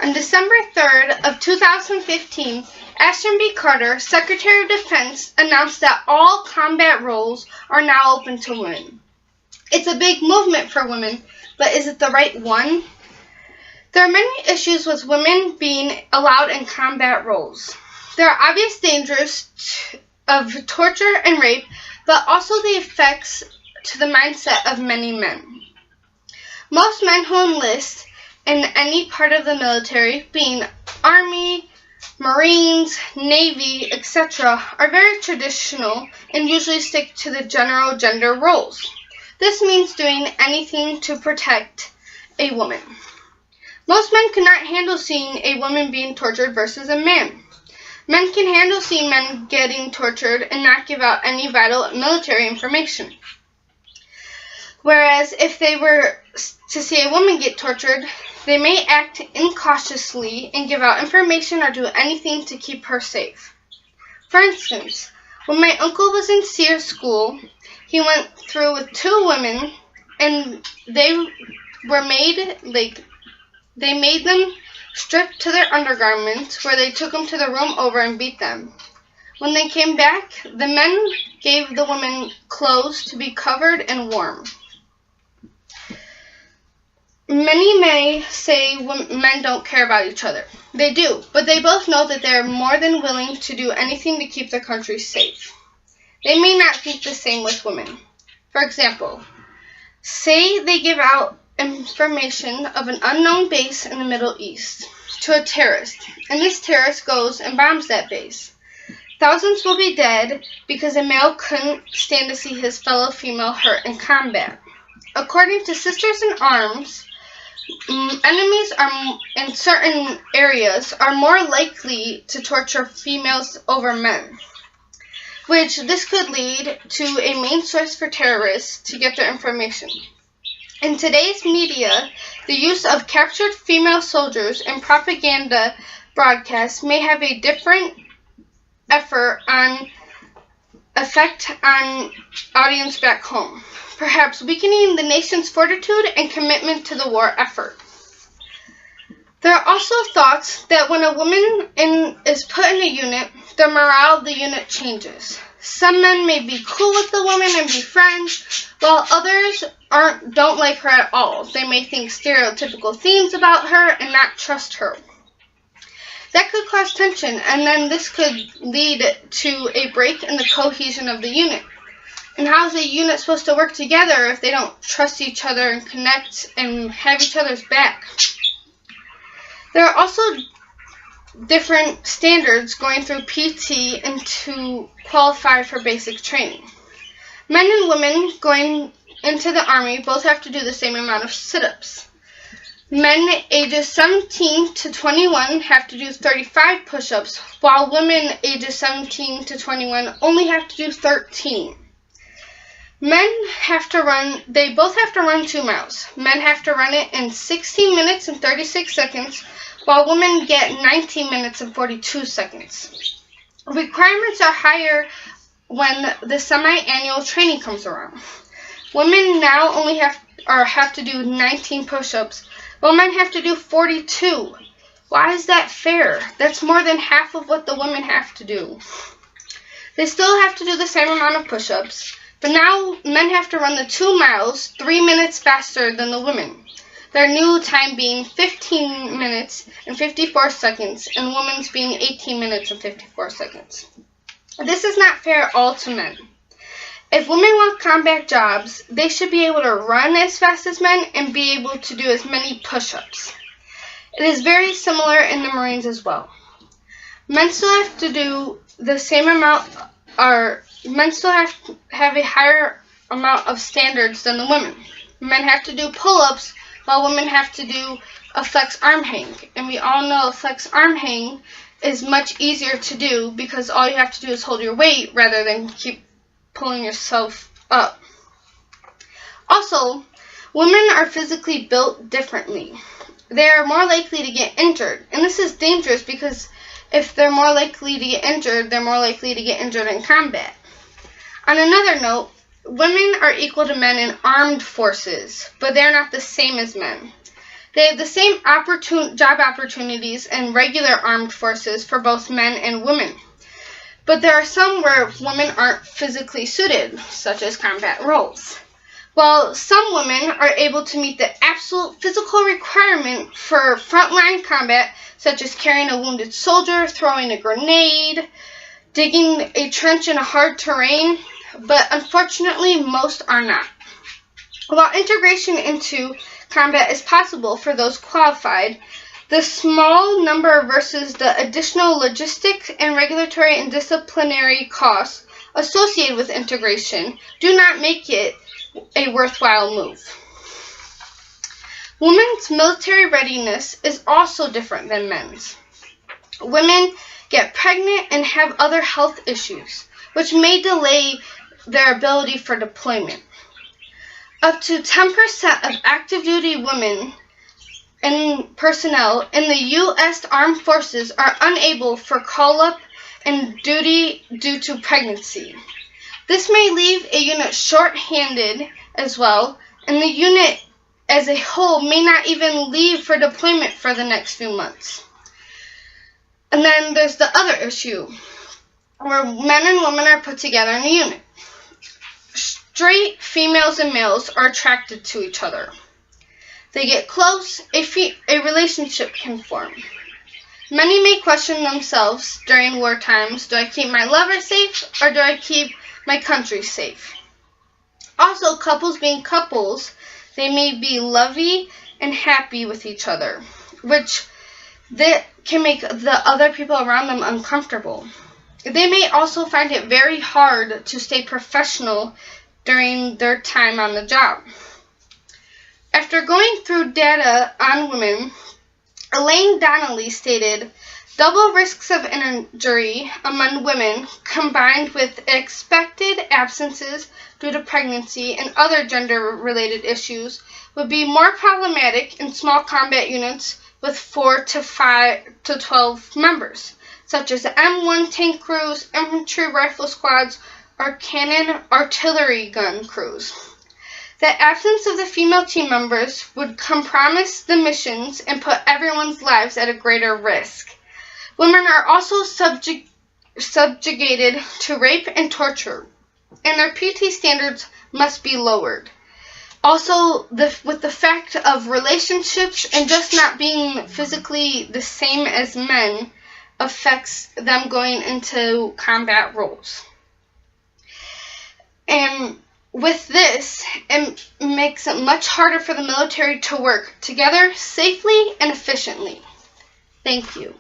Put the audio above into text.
On December 3rd of 2015, Ashton B. Carter, Secretary of Defense, announced that all combat roles are now open to women. It's a big movement for women, but is it the right one? There are many issues with women being allowed in combat roles. There are obvious dangers of torture and rape, but also the effects to the mindset of many men. Most men who enlist in any part of the military, being Army, Marines, Navy, etc., are very traditional and usually stick to the general gender roles. This means doing anything to protect a woman. Most men cannot handle seeing a woman being tortured versus a man. Men can handle seeing men getting tortured and not give out any vital military information. Whereas if they were to see a woman get tortured, they may act incautiously and give out information or do anything to keep her safe. For instance, when my uncle was in SEER school, he went through with two women, and they made them strip to their undergarments, where they took them to the room over and beat them. When they came back, the men gave the women clothes to be covered and warm. Many may say men don't care about each other. They do, but they both know that they are more than willing to do anything to keep their country safe. They may not think the same with women. For example, say they give out information of an unknown base in the Middle East to a terrorist, and this terrorist goes and bombs that base. Thousands will be dead because a male couldn't stand to see his fellow female hurt in combat. According to Sisters in Arms, enemies in certain areas are more likely to torture females over men, which this could lead to a main source for terrorists to get their information. In today's media, the use of captured female soldiers in propaganda broadcasts may have a different effect on audience back home, perhaps weakening the nation's fortitude and commitment to the war effort. There are also thoughts that when a woman is put in a unit, the morale of the unit changes. Some men may be cool with the woman and be friends, while others don't like her at all. They may think stereotypical things about her and not trust her. That could cause tension, and then this could lead to a break in the cohesion of the unit. And how is a unit supposed to work together if they don't trust each other and connect and have each other's back? There are also different standards going through PT and to qualify for basic training. Men and women going into the Army both have to do the same amount of sit-ups. Men ages 17 to 21 have to do 35 push-ups, while women ages 17 to 21 only have to do 13. They both have to run 2 miles. Men have to run it in 16 minutes and 36 seconds, while women get 19 minutes and 42 seconds. Requirements are higher when the semi-annual training comes around. Women now only have to do 19 push-ups, while men have to do 42. Why is that fair? That's more than half of what the women have to do. They still have to do the same amount of push-ups, but now men have to run the 2 miles 3 minutes faster than the women. Their new time being 15 minutes and 54 seconds, and women's being 18 minutes and 54 seconds. This is not fair at all to men. If women want combat jobs, they should be able to run as fast as men and be able to do as many push-ups. It is very similar in the Marines as well. Men still have to do the same amount, men still have a higher amount of standards than the women. Men have to do pull-ups, while women have to do a flex arm hang. And we all know a flex arm hang is much easier to do because all you have to do is hold your weight rather than keep pulling yourself up. Also, women are physically built differently. They are more likely to get injured. And this is dangerous because if they're more likely to get injured, they're more likely to get injured in combat. On another note, women are equal to men in armed forces, but they're not the same as men. They have the same job opportunities in regular armed forces for both men and women. But there are some where women aren't physically suited, such as combat roles. While some women are able to meet the absolute physical requirement for frontline combat, such as carrying a wounded soldier, throwing a grenade, digging a trench in a hard terrain, but unfortunately most are not. While integration into combat is possible for those qualified, the small number versus the additional logistic and regulatory and disciplinary costs associated with integration do not make it a worthwhile move. Women's military readiness is also different than men's. Women get pregnant and have other health issues, which may delay their ability for deployment. Up to 10% of active duty women and personnel in the U.S. Armed Forces are unable for call-up and duty due to pregnancy. This may leave a unit short-handed as well, and the unit as a whole may not even leave for deployment for the next few months. And then there's the other issue, where men and women are put together in a unit. Straight females and males are attracted to each other. They get close, a relationship can form. Many may question themselves during war times, do I keep my lover safe or do I keep my country safe? Also, couples being couples, they may be lovey and happy with each other, which that can make the other people around them uncomfortable. They may also find it very hard to stay professional during their time on the job. After going through data on women, Elaine Donnelly stated, double risks of injury among women combined with expected absences due to pregnancy and other gender-related issues would be more problematic in small combat units with 4 to 12 members, such as M1 tank crews, infantry rifle squads, or cannon artillery gun crews. The absence of the female team members would compromise the missions and put everyone's lives at a greater risk. Women are also subjugated to rape and torture, and their PT standards must be lowered. Also, with the fact of relationships and just not being physically the same as men affects them going into combat roles. And with this, it makes it much harder for the military to work together safely and efficiently. Thank you.